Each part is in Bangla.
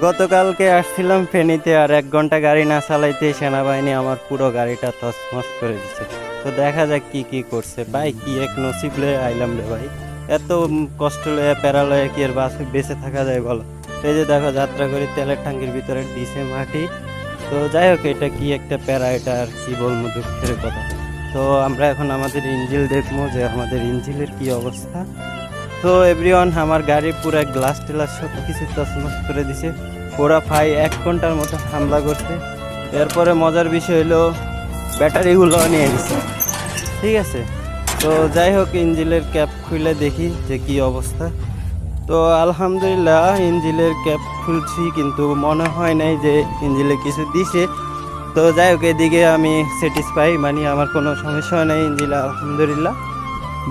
গতকালকে আসছিলাম ফেনীতে, আর 1 ঘন্টা গাড়ি না চালাইতে সেনাবাহিনী আমার পুরো গাড়িটা তছনছ করে দিচ্ছে। তো দেখা যাক কি কি করছে। ভাই কি এক নসিব লয়ে আইলাম রে ভাই, এত কষ্ট লয়ে প্যারা লয়ে কি আর বাসে বেঁচে থাকা যায় বলো। এই যে দেখো যাত্রা করে তেলের ট্যাঙ্কির ভিতরে দিছে মাটি। তো যাই হোক, এটা কি একটা প্যারা, এটা আর কি বলবো, দুঃখের কথা। তো আমরা এখন আমাদের ইঞ্জিল দেখবো যে আমাদের ইঞ্জিলের কি অবস্থা। তো এভরিওয়ান, আমার গাড়ি পুরো গ্লাস টেলাস সব কিছু তছনছ করে দিছে। ওরা ভাই 1 ঘন্টার মতো হামলা করছে। এরপরে মজার বিষয় হলো ব্যাটারিগুলো নিয়ে গেছে, ঠিক আছে। তো যাই হোক, ইঞ্জিলের ক্যাপ খুলে দেখি যে কি অবস্থা। তো আলহামদুলিল্লাহ ইঞ্জিলের ক্যাপ খুলছি, কিন্তু মনে হয় নাই যে ইঞ্জিলে কিছু দিছে। তো যাই হোক, এদিকে আমি স্যাটিসফাই, মানে আমার কোনো সমস্যা হয় নাই ইঞ্জিলে, আলহামদুলিল্লাহ।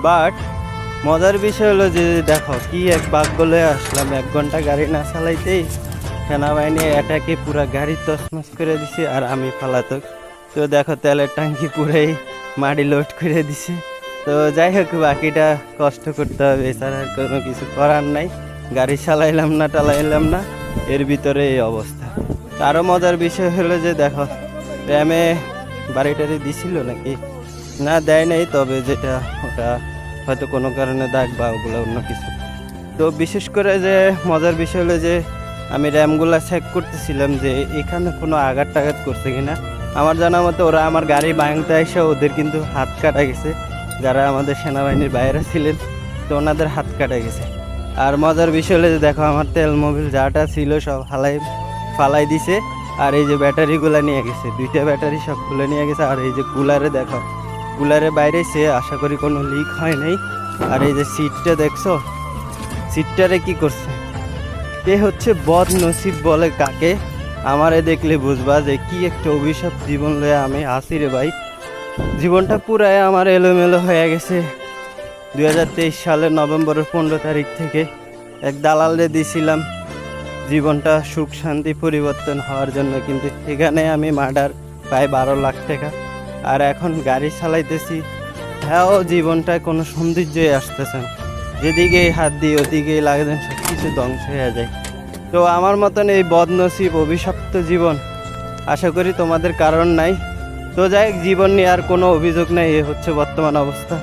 বাট মজার বিষয় হলো যে দেখো কি এক ভাগ্য লয়ে আসলাম, 1 ঘন্টা গাড়ি না চালাইতেই সেনাবাহিনী অ্যাটাকে পুরা গাড়ি তছনছ করে দিছে, আর আমি ফালাতক। তো দেখো তেলের ট্যাঙ্কি পুরাই মাটি লোড করে দিছে। তো যাই হোক, বাকিটা কষ্ট করতে হবে, এছাড়া আর কোনো কিছু করার নাই। গাড়ি চালাইলাম না টালাইলাম না, এর ভিতরে এই অবস্থা। আরও মজার বিষয় হলো যে দেখো র্যামে বাড়িটারি দিছিল নাকি, না দেয় নাই, তবে যেটা ওটা হয়তো কোনো কারণে দাগ বা ওগুলো অন্য কিছু। তো বিশেষ করে যে মজার বিষয় হলো যে আমি র্যামগুলো চেক করতেছিলাম যে এখানে কোনো আঘাত টাঘাত করছে কিনা। আমার জানা মতো ওরা আমার গাড়ি ভাঙতে এসে ওদের কিন্তু হাত কাটা গেছে, যারা আমাদের সেনাবাহিনীর বাইরে ছিলেন, তো ওনাদের হাত কাটা গেছে। আর মজার বিষয় হলো যে দেখো আমার তেল মোবিল যাটা ছিল সব ফালাই দিছে। আর এই যে ব্যাটারিগুলো নিয়ে গেছে, 2টা ব্যাটারি সব খুলে নিয়ে গেছে। আর এই যে কুলারে দেখো, কুলারের বাইরে সে আশা করি কোনো লিক হয় নাই। আর এই যে সিটটা দেখছো, সিটটারে কি করছে, এ হচ্ছে বদ নসিব বলে কাকে। আমারে দেখলে বুঝবা যে কি একটা অভিশাপ জীবন লয়ে আমি আসি রে ভাই। জীবনটা পুরাই আমার এলোমেলো হয়ে গেছে। 2023 সালের নভেম্বরের 15 তারিখ থেকে এক দালালে দিছিলাম জীবনটা সুখ শান্তি পরিবর্তন হওয়ার জন্য, কিন্তু সেখানে আমি মার্ডার প্রায় 12 লাখ টাকা। আর এখন গাড়ি চালাইতেছি, হ্যাঁ জীবনটায় কোনো সৌন্দর্যই আসতেছে না। যেদিকেই হাত দিই ওদিকেই লাগে যেন সব কিছু ধ্বংস হয়ে যায়। তো আমার মতন এই বদনসিব অভিশপ্ত জীবন আশা করি তোমাদের কারণ নাই। তো যাই হোক, জীবন নিয়ে আর কোনো অভিযোগ নাই, এ হচ্ছে বর্তমান অবস্থা।